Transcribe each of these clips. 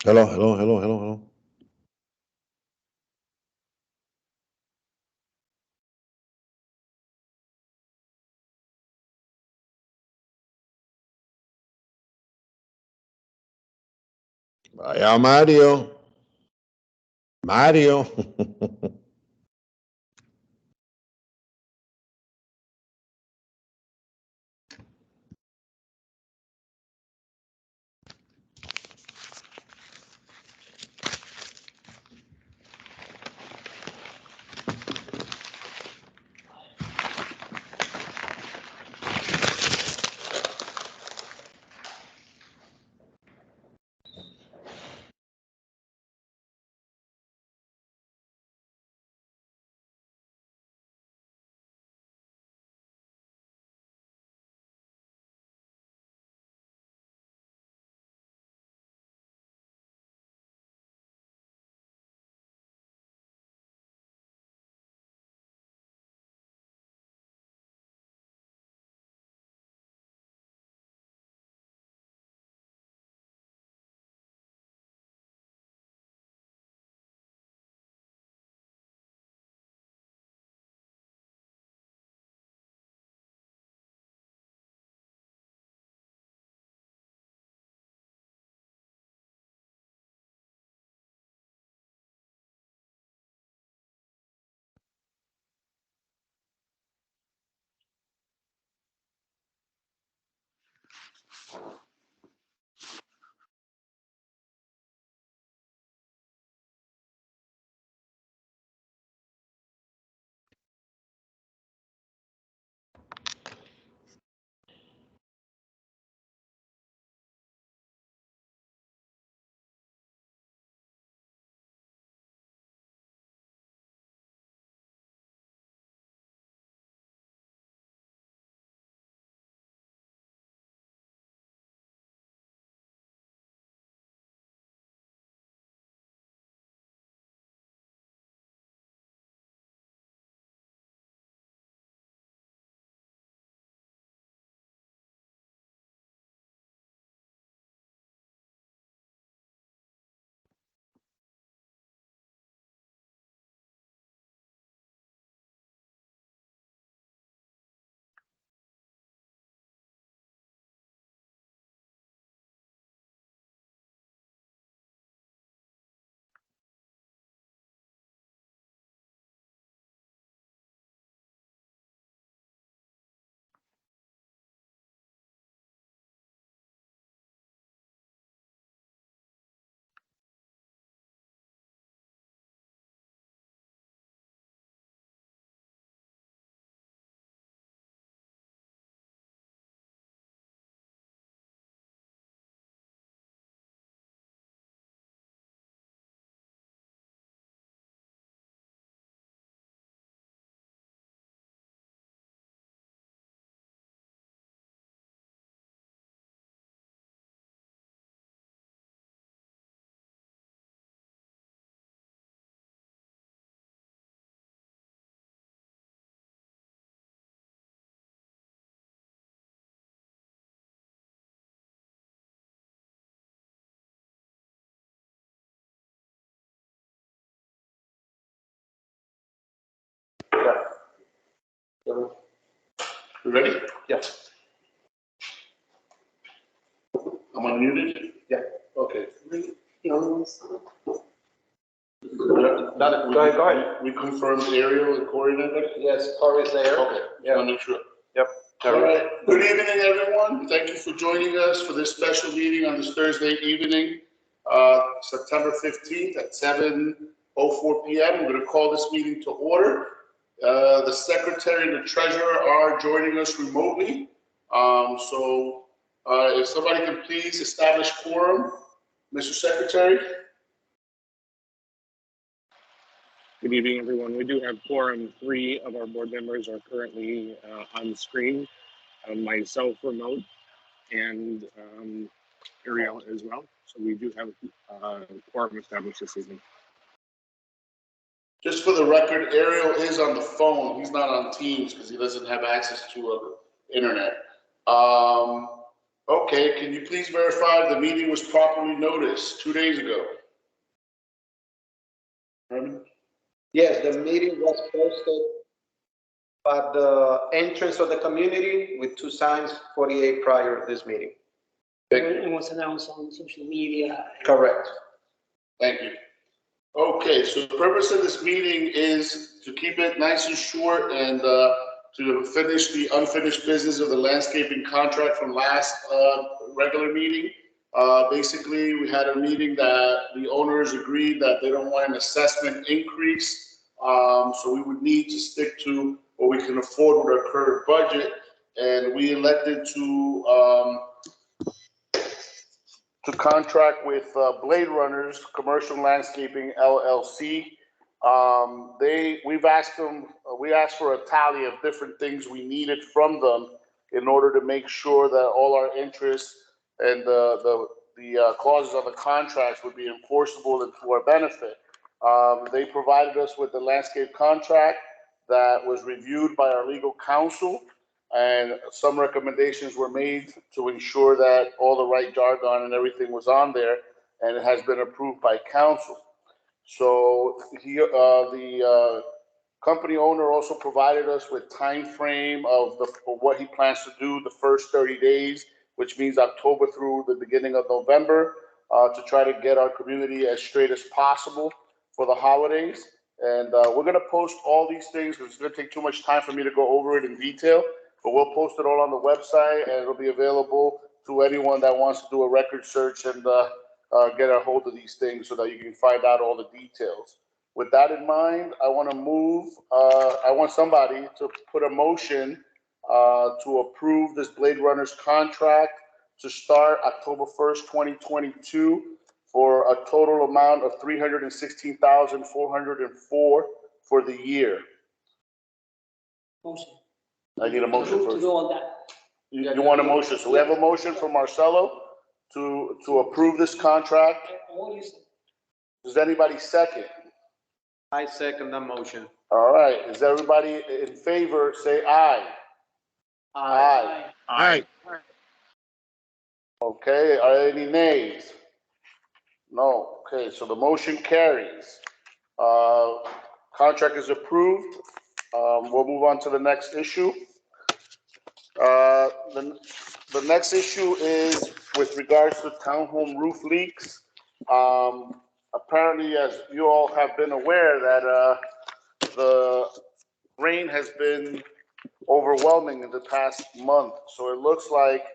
Hello, hello, hello, hello, hello. Vaya Mario. Mario. You ready? Yeah. Am I muted? Yeah. Okay. Go ahead. We confirmed Ariel and Corey and everybody? Yes, Corey's there. Okay. Yeah. Want to make sure. Yep. All right. Good evening, everyone. Thank you for joining us for this special meeting on this Thursday evening, September 15th at 7:04 p.m. I'm going to call this meeting to order. The secretary and the treasurer are joining us remotely. If somebody can please establish quorum, Mr. Secretary. Good evening, everyone. We do have quorum. 3 of our board members are currently on the screen. Myself remote and Ariel as well. So we do have quorum established this evening. Just for the record, Ariel is on the phone. He's not on Teams because he doesn't have access to internet. Okay, can you please verify the meeting was properly noticed 2 days ago? Herman? Yes, the meeting was posted at the entrance of the community with 2 signs 48 prior to this meeting. It was announced on social media. Correct. Thank you. Okay, so the purpose of this meeting is to keep it nice and short and to finish the unfinished business of the landscaping contract from last regular meeting. Basically, we had a meeting that the owners agreed that they don't want an assessment increase. So we would need to stick to what we can afford with our current budget. And we elected to contract with Blade Runners Commercial Landscaping LLC. We asked for a tally of different things we needed from them in order to make sure that all our interests and the clauses of the contracts would be enforceable and to our benefit. They provided us with the landscape contract that was reviewed by our legal counsel, and some recommendations were made to ensure that all the right jargon and everything was on there, and it has been approved by council. So the company owner also provided us with time frame of what he plans to do the first 30 days, which means October through the beginning of November, to try to get our community as straight as possible for the holidays. And we're going to post all these things because it's going to take too much time for me to go over it in detail. But we'll post it all on the website, and it'll be available to anyone that wants to do a record search and get a hold of these things so that you can find out all the details. With that in mind, I want somebody to put a motion to approve this Blade Runners contract to start October 1st, 2022 for a total amount of $316,404 for the year. Motion. I need a motion To first. do all that. You want a motion? So we have a motion from Marcelo to approve this contract. What you said. Does anybody second? I second the motion. All right. Is everybody in favor? Say aye. Aye. Aye. Okay. Are there any nays? No. Okay. So the motion carries. Contract is approved. We'll move on to the next issue. The next issue is with regards to townhome roof leaks. Apparently, as you all have been aware, that the rain has been overwhelming in the past month. So it looks like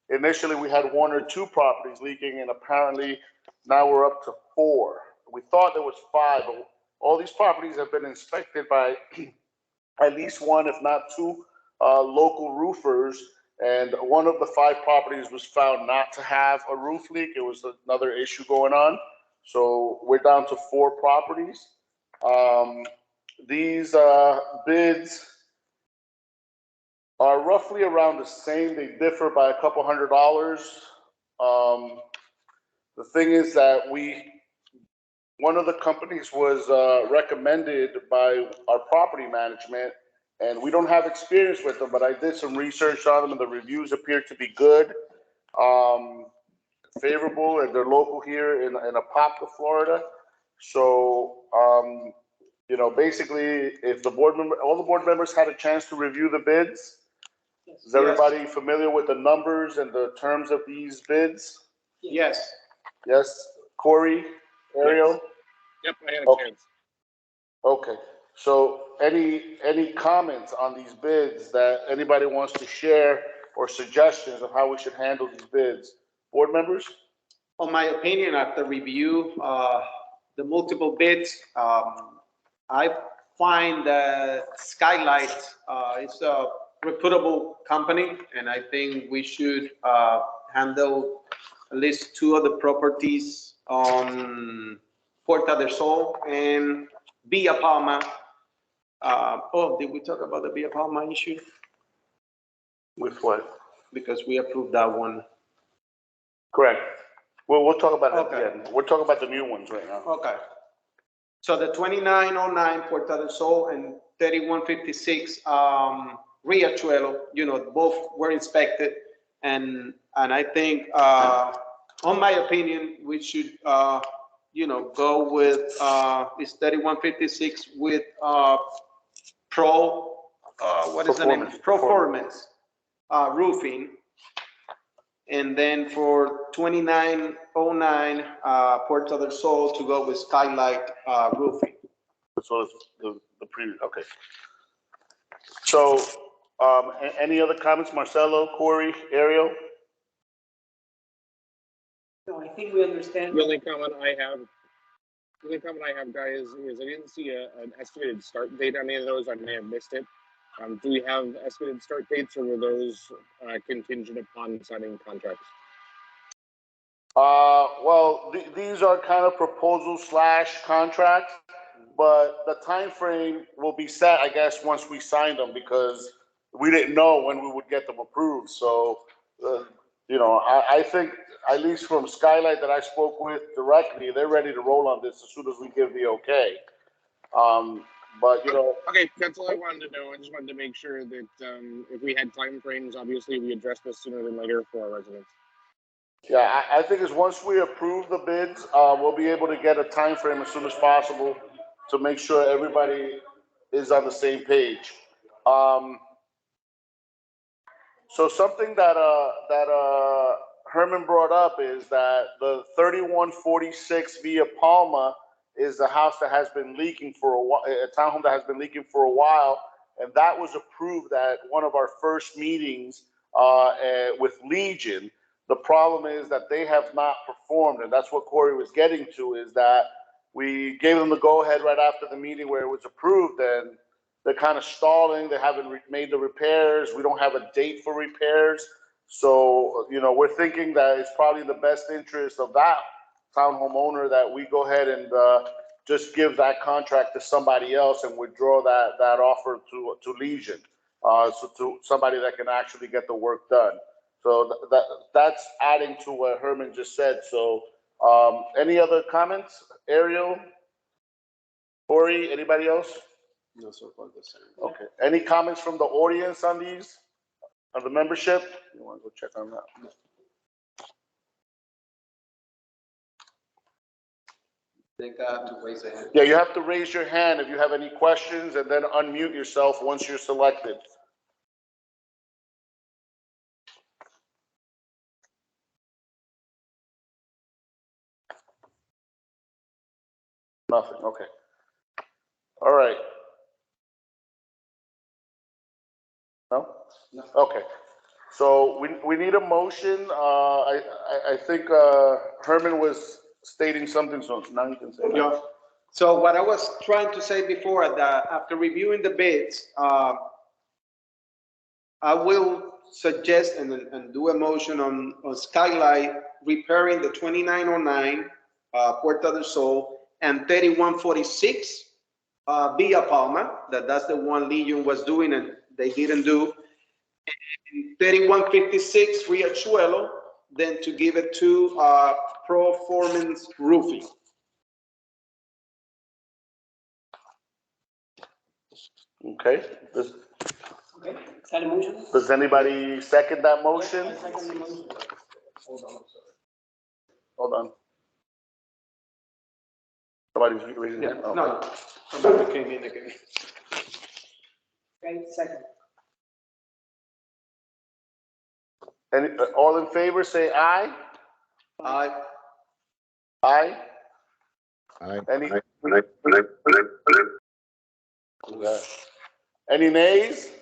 initially we had 1 or 2 properties leaking, and apparently now we're up to 4. We thought there was 5, but all these properties have been inspected by at least 1, if not 2, local roofers, and 1 of the 5 properties was found not to have a roof leak. It was another issue going on. So we're down to 4 properties. These bids are roughly around the same. They differ by a couple $100. The thing is that one of the companies was recommended by our property management, and we don't have experience with them, but I did some research on them, and the reviews appear to be good, favorable, and they're local here in Apopka, Florida. So, basically, if all the board members had a chance to review the bids, is everybody familiar with the numbers and the terms of these bids? Yes. Yes, Corey, Ariel? Yep, I had a chance. Okay, so any comments on these bids that anybody wants to share or suggestions of how we should handle these bids? Board members? On my opinion, after review the multiple bids, I find that Skylight is a reputable company, and I think we should handle at least 2 of the properties on Puerta del Sol and Villa Palma. Did we talk about the Villa Palma issue? With what? Because we approved that one. Correct. Well, we'll talk about that Okay. again. We're talking about the new ones right now. Okay. So the 2909 Puerta del Sol and 3156 Riachuelo, both were inspected. And I think, on my opinion, we should, go with, it's 3156 with, what is the name? Performance, roofing. And then for 2909, Puerto del Sol to go with Skylight, roofing. So it's the previous, okay. So, any other comments, Marcelo, Corey, Ariel? No, I think we understand. The only comment I have, guys, is I didn't see an estimated start date on any of those. I may have missed it. Do we have estimated start dates, or were those contingent upon signing contracts? Well, these are kind of proposals / contracts, but the time frame will be set, I guess, once we sign them, because we didn't know when we would get them approved. So, I think, at least from Skylight that I spoke with directly, they're ready to roll on this as soon as we give the okay. But, Okay, that's all I wanted to know. I just wanted to make sure that if we had time frames, obviously we address this sooner than later for our residents. yeah, I think is once we approve the bids, we'll be able to get a time frame as soon as possible to make sure everybody is on the same page. So something that Herman brought up is that the 3146 Via Palma is a house that has been leaking for a while, a townhome that has been leaking for a while, and that was approved at one of our first meetings with Legion. The problem is that they have not performed, and that's what Corey was getting to, is that we gave them the go-ahead right after the meeting where it was approved, and they're kind of stalling. They haven't made the repairs. We don't have a date for repairs. So, we're thinking that it's probably the best interest of that townhome owner that we go ahead and just give that contract to somebody else and withdraw that offer to Legion, so to somebody that can actually get the work done. So that's adding to what Herman just said. So, any other comments? Ariel, Corey, anybody else? No, so far the same. Okay. Any comments from the audience on these, on the membership? You want to go check on that? I think I have to raise a hand. Yeah, you have to raise your hand if you have any questions, and then unmute yourself once you're selected. Nothing, okay. All right. No? No. Okay. So we need a motion. I think Herman was stating something, so now you can say that. Yeah. So what I was trying to say before, that after reviewing the bids, I will suggest and do a motion on Skylight repairing the 2909 Puerto del Sol and 3146 Villa Palma. That's the one Legion was doing and they didn't do. And 3156 Riachuelo, then to give it to Performance Roofing. Okay. Okay, is that a motion? Does anybody second that motion? I second the motion. Hold on. Somebody's raising their hand? Oh. No, somebody came in again. Okay, second. All in favor, say aye. Aye. Aye. Aye. Any nays?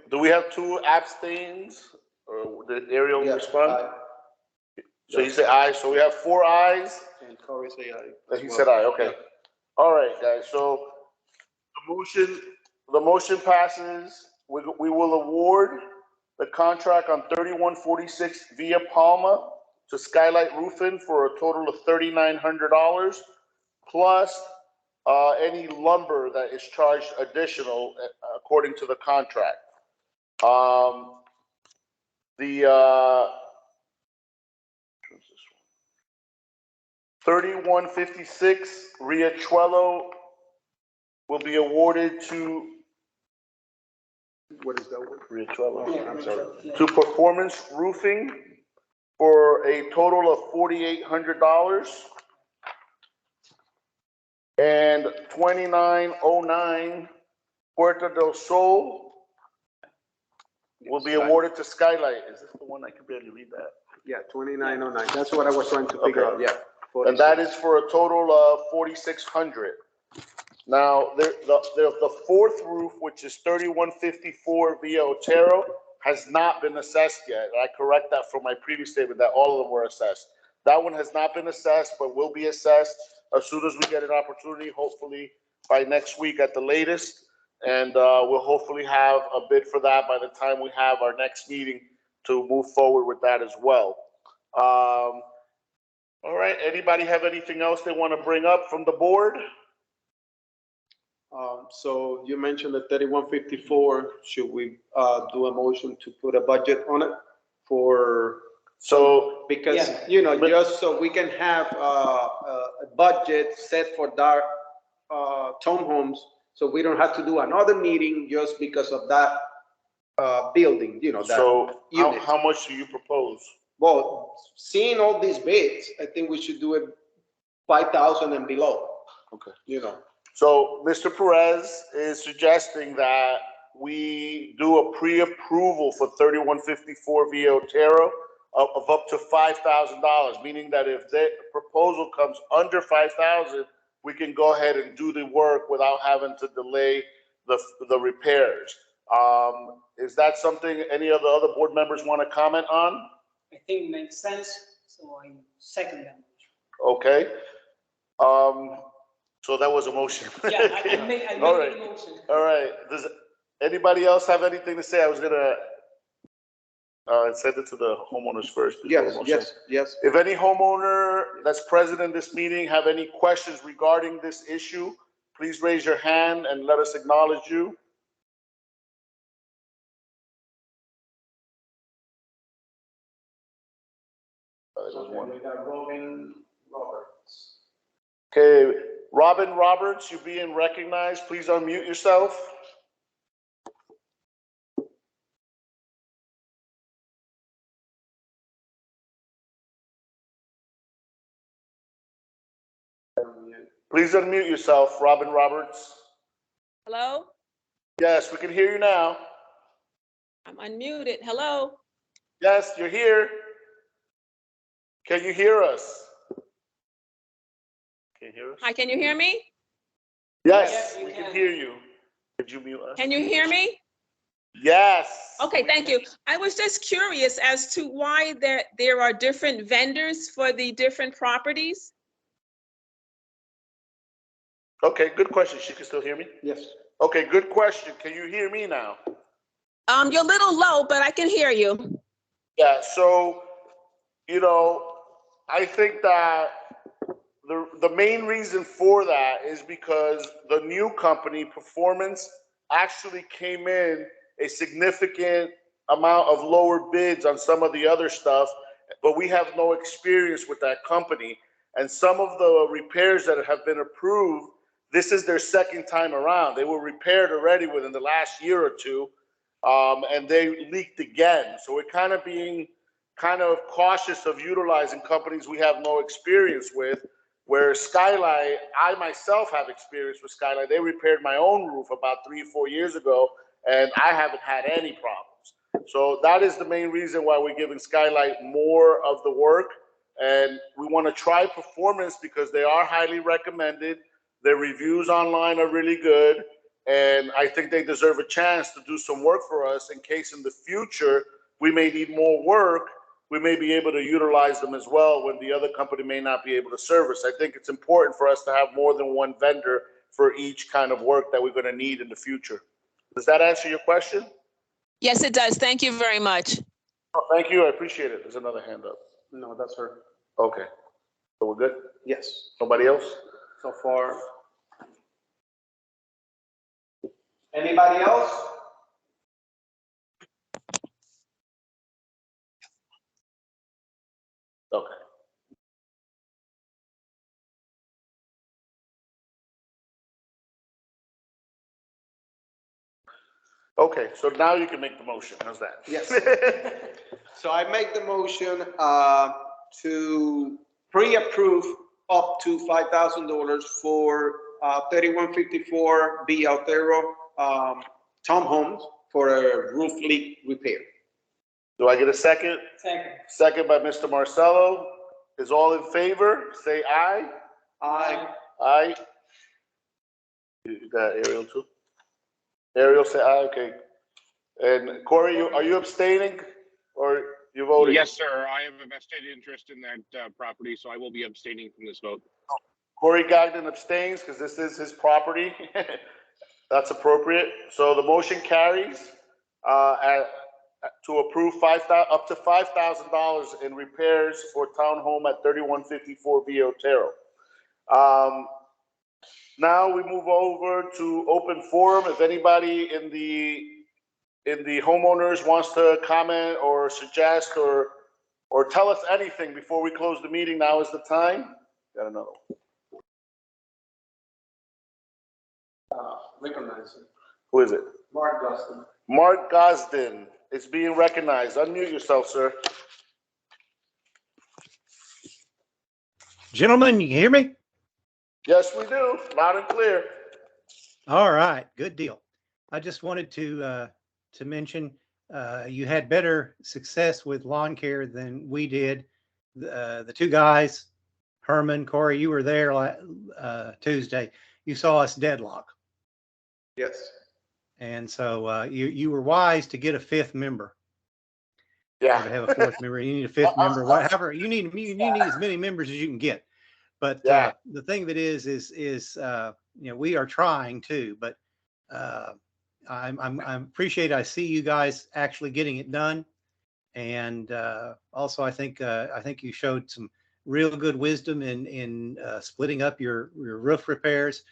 Do we have two abstains, or did Ariel respond? Aye. So he said aye, so we have 4 ayes. And Corey say aye. He said aye, okay. All right, guys, so the motion passes. We will award the contract on 3146 Via Palma to Skylight Roofing for a total of $3,900 plus any lumber that is charged additional according to the contract. 3156 Riachuelo will be awarded to, What is that word? Riachuelo, Yeah, I'm sorry, yeah. to Performance Roofing for a total of $4,800. And 2909 Puerta del Sol will be awarded to Skylight. Is this the one? I can barely read that. Yeah, 2909. That's what I was trying to figure out, Okay. yeah. And that is for a total of 4,600. Now, the fourth roof, which is 3154 Via Otero, has not been assessed yet. I correct that from my previous statement that all of them were assessed. That one has not been assessed, but will be assessed as soon as we get an opportunity, hopefully by next week at the latest. And we'll hopefully have a bid for that by the time we have our next meeting to move forward with that as well. All right, anybody have anything else they want to bring up from the board? So you mentioned the 3154. Should we do a motion to put a budget on it for? So, Because, Yeah. just so we can have a budget set for dark townhomes, so we don't have to do another meeting just because of that building, that so unit. how much do you propose? Well, seeing all these bids, I think we should do it 5,000 and below. Okay. So Mr. Perez is suggesting that we do a pre-approval for 3154 Via Otero of up to $5,000, meaning that if the proposal comes under 5,000, we can go ahead and do the work without having to delay the repairs. Is that something any of the other board members want to comment on? I think it makes sense, so I second that. Okay. So that was a motion. Yeah, I made All the right. motion. All right. Does anybody else have anything to say? I was gonna send it to the homeowners first. before the motion. yes. If any homeowner that's present in this meeting have any questions regarding this issue, please raise your hand and let us acknowledge you. We got Robin Roberts. Okay, Robin Roberts, you're being recognized. Please unmute yourself. Please unmute yourself, Robin Roberts. Hello? Yes, we can hear you now. I'm unmuted. Hello? Yes, you're here. Can you hear us? Can you hear us? Hi, can you hear me? Yes, Yes, you we can can. hear you. Did you mute us? Can you hear me? Yes. Okay, thank you. I was just curious as to why there are different vendors for the different properties. Okay, good question. She can still hear me? Yes. Okay, good question. Can you hear me now? You're a little low, but I can hear you. Yeah, so, I think that the main reason for that is because the new company, Performance, actually came in a significant amount of lower bids on some of the other stuff, but we have no experience with that company. And some of the repairs that have been approved, this is their second time around. They were repaired already within the last year or two, and they leaked again. So we're kind of being cautious of utilizing companies we have no experience with. Where Skylight, I myself have experience with Skylight. They repaired my own roof about 3 or 4 years ago, and I haven't had any problems. So that is the main reason why we're giving Skylight more of the work. And we want to try Performance because they are highly recommended. Their reviews online are really good. And I think they deserve a chance to do some work for us in case in the future we may need more work. We may be able to utilize them as well when the other company may not be able to service. I think it's important for us to have more than one vendor for each kind of work that we're going to need in the future. Does that answer your question? Yes, it does. Thank you very much. Oh, thank you. I appreciate it. There's another hand up. No, that's her. Okay. So we're good? Yes, Nobody else? so far. Anybody else? Okay. Okay, so now you can make the motion. How's that? Yes. So I make the motion to pre-approve up to $5,000 for 3154 B Altero townhomes for a roof leak repair. Do I get a second? Second. Second by Mr. Marcelo. Is all in favor? Say aye. Aye. Aye. You got Ariel too? Ariel say aye, okay. And Corey, are you abstaining or you voting? Yes, sir. I have a vested interest in that property, so I will be abstaining from this vote. Corey Gagnon abstains because this is his property. That's appropriate. So the motion carries to approve up to $5,000 in repairs for townhome at 3154 Via Otero. Now we move over to open forum. If anybody in the homeowners wants to comment or suggest or tell us anything before we close the meeting, now is the time. Got another one. Recognize it. Who is it? Mark Dustin. Mark Gosden is being recognized. Unmute yourself, sir. Gentlemen, you hear me? Yes, we do. Loud and clear. All right, good deal. I just wanted to mention you had better success with lawn care than we did. The two guys, Herman, Corey, you were there Tuesday. You saw us deadlock, Yes. and so you were wise to get a fifth member. Yeah. To have a fourth member, you need a fifth member. Whatever you need as many members as you can get. But Yeah. The thing of it is we are trying to, but I'm appreciate. I see you guys actually getting it done, and also I think you showed some real good wisdom in splitting up your roof repairs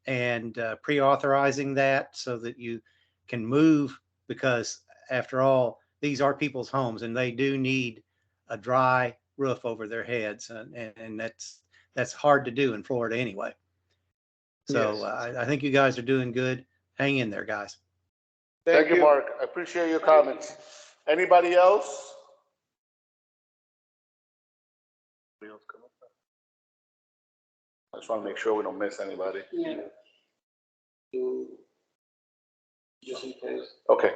and pre-authorizing that so that you can move, because after all, these are people's homes and they do need a dry roof over their heads, and that's hard to do in Florida anyway. So Yes. I think you guys are doing good. Hang in there, guys. Thank you, Mark. I appreciate your comments. Anybody else? I just want to make sure we don't miss anybody. Yeah. Just in case. Okay.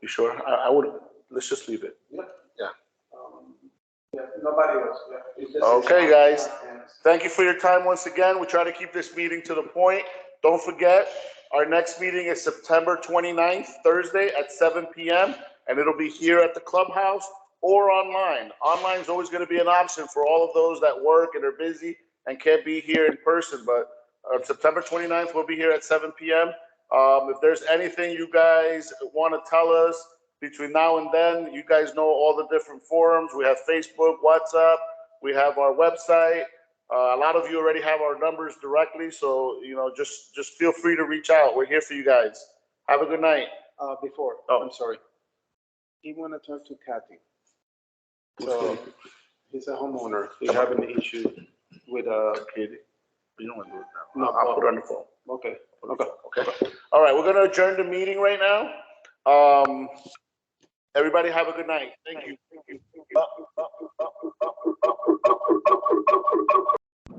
You sure? I would, let's just leave it. Yeah. Yeah. Nobody else. Yeah. It's just- Okay, guys. Thank you for your time once again. We try to keep this meeting to the point. Don't forget, our next meeting is September 29th, Thursday at 7 p.m. and it'll be here at the clubhouse or online. Online is always going to be an option for all of those that work and are busy and can't be here in person. But on September 29th, we'll be here at 7 p.m. If there's anything you guys want to tell us between now and then, you guys know all the different forums. We have Facebook, WhatsApp, we have our website. A lot of you already have our numbers directly, so just feel free to reach out. We're here for you guys. Have a good night. Before. Oh. I'm sorry. He want to talk to Kathy. So he's a homeowner. He's having an issue with You don't want to do it now. No, I'll put it on the phone. Okay. Okay. All right, we're gonna adjourn the meeting right now. Everybody have a good night. Thank you.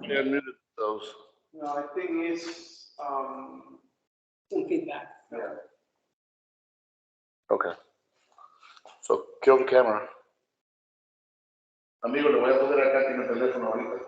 Yeah, muted those. No, I think it's Some feedback. yeah. Okay. So, kill the camera. Amigo, le voy a poner acá en el teléfono ahorita.